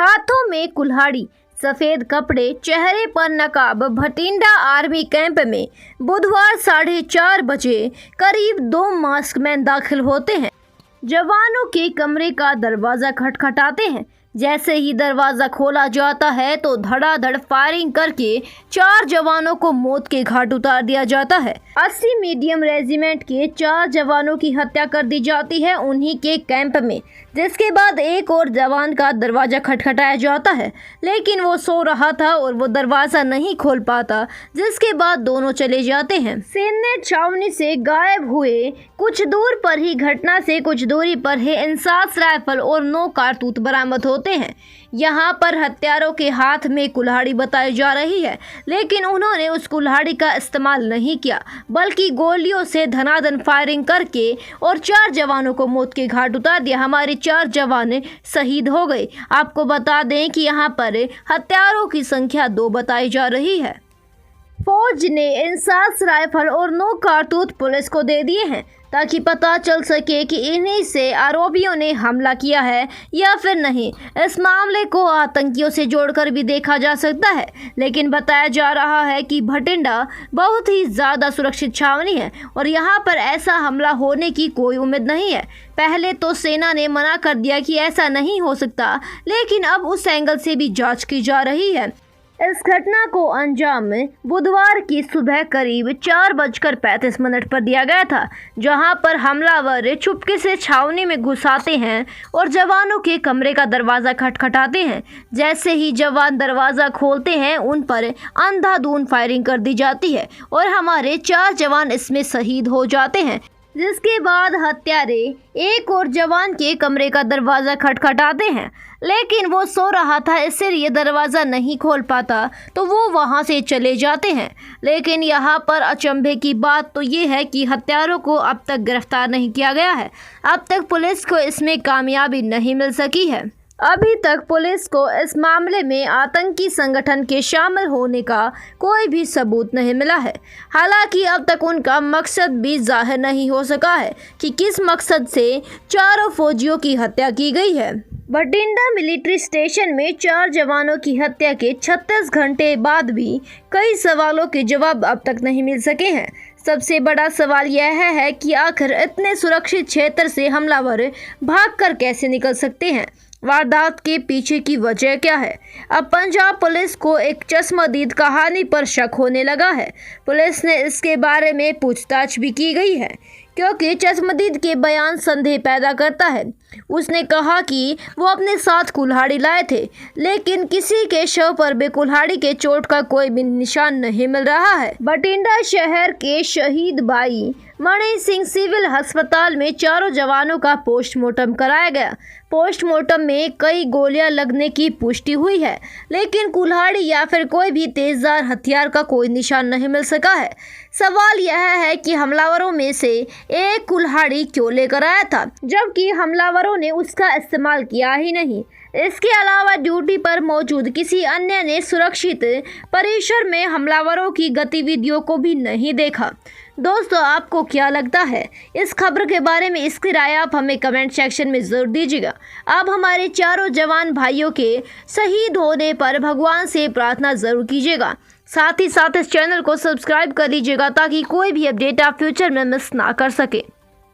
हाथों में कुल्हाड़ी, सफेद कपड़े, चेहरे पर नकाब भटिंडा आर्मी कैंप में बुधवार 4:30 बजे करीब 2 मास्कमैन दाखिल होते हैं। जवानों के कमरे का दरवाजा खटखटाते हैं। जैसे ही दरवाजा खोला जाता है तो धड़ाधड़ फायरिंग करके 4 जवानों को मौत के घाट उतार दिया जाता है। 80 मीडियम रेजिमेंट के 4 जवानों की हत्या कर दी जाती है उन्हीं के कैंप में। जिसके बाद एक और जवान का दरवाजा खटखटाया जाता है, लेकिन वो सो रहा था और वो दरवाजा नहीं खोल पाता, जिसके बाद दोनों चले जाते हैं। सैन्य छावनी से गायब हुए कुछ दूर पर ही घटना से कुछ दूरी पर ही इंसास राइफल और 9 कारतूस बरामद होते हैं। यहाँ पर हत्यारों के हाथ में कुल्हाड़ी बताई जा रही है, लेकिन उन्होंने उस कुल्हाड़ी का इस्तेमाल नहीं किया, बल्कि गोलियों से धनाधन फायरिंग करके और 4 जवानों को मौत के घाट उतार दिया। हमारे 4 जवान शहीद हो गए। आपको बता दें कि यहाँ पर हत्यारों की संख्या 2 बताई जा रही है। फौज ने इंसास राइफल और 9 कारतूस पुलिस को दे दिए हैं ताकि पता चल सके कि इन्हीं से आरोपियों ने हमला किया है या फिर नहीं। इस मामले को आतंकियों से जोड़कर भी देखा जा सकता है, लेकिन बताया जा रहा है कि भटिंडा बहुत ही ज़्यादा सुरक्षित छावनी है और यहाँ पर ऐसा हमला होने की कोई उम्मीद नहीं है। पहले तो सेना ने मना कर दिया कि ऐसा नहीं हो सकता, लेकिन अब उस एंगल से भी जाँच की जा रही है। इस घटना को अंजाम बुधवार की सुबह करीब 4:35 पर दिया गया था, जहां पर हमलावर चुपके से छावनी में घुस आते हैं और जवानों के कमरे का दरवाज़ा खटखटाते हैं। जैसे ही जवान दरवाज़ा खोलते हैं उन पर अंधाधुंध फायरिंग कर दी जाती है और हमारे 4 जवान इसमें शहीद हो जाते हैं। जिसके बाद हत्यारे एक और जवान के कमरे का दरवाज़ा खटखटाते हैं, लेकिन वो सो रहा था इसलिए दरवाज़ा नहीं खोल पाता, तो वो वहाँ से चले जाते हैं। लेकिन यहाँ पर अचंभे की बात तो ये है कि हत्यारों को अब तक गिरफ्तार नहीं किया गया है। अब तक पुलिस को इसमें कामयाबी नहीं मिल सकी है। अभी तक पुलिस को इस मामले में आतंकी संगठन के शामिल होने का कोई भी सबूत नहीं मिला है। हालांकि अब तक उनका मकसद भी जाहिर नहीं हो सका है कि किस मकसद से 4 फौजियों की हत्या की गई है। भटिंडा मिलिट्री स्टेशन में 4 जवानों की हत्या के 36 घंटे बाद भी कई सवालों के जवाब अब तक नहीं मिल सके हैं। सबसे बड़ा सवाल यह है कि आखिर इतने सुरक्षित क्षेत्र से हमलावर भागकर कैसे निकल सकते हैं। वारदात के पीछे की वजह क्या है? अब पंजाब पुलिस को एक चश्मदीद कहानी पर शक होने लगा है। पुलिस ने इसके बारे में पूछताछ भी की गई है, क्योंकि चश्मदीद के बयान संदेह पैदा करता है। उसने कहा कि वो अपने साथ कुल्हाड़ी लाए थे, लेकिन किसी के शव पर भी कुल्हाड़ी के चोट का कोई भी निशान नहीं मिल रहा है। भटिंडा शहर के शहीद भाई मणि सिंह सिविल अस्पताल में 4 जवानों का पोस्टमार्टम कराया गया। पोस्टमार्टम में कई गोलियां लगने की पुष्टि हुई है, लेकिन कुल्हाड़ी या फिर कोई भी तेजधार हथियार का कोई निशान नहीं मिल सका है। सवाल यह है कि हमलावरों में से एक कुल्हाड़ी क्यों लेकर आया था, जबकि हमलावरों ने उसका इस्तेमाल किया ही नहीं। इसके अलावा ड्यूटी पर मौजूद किसी अन्य ने सुरक्षित परिसर में हमलावरों की गतिविधियों को भी नहीं देखा। दोस्तों, आपको क्या लगता है इस खबर के बारे में? इसकी राय आप हमें कमेंट सेक्शन में ज़रूर दीजिएगा। आप हमारे 4 जवान भाइयों के शहीद होने पर भगवान से प्रार्थना ज़रूर कीजिएगा। साथ ही साथ इस चैनल को सब्सक्राइब कर लीजिएगा ताकि कोई भी अपडेट आप फ्यूचर में मिस ना कर सके।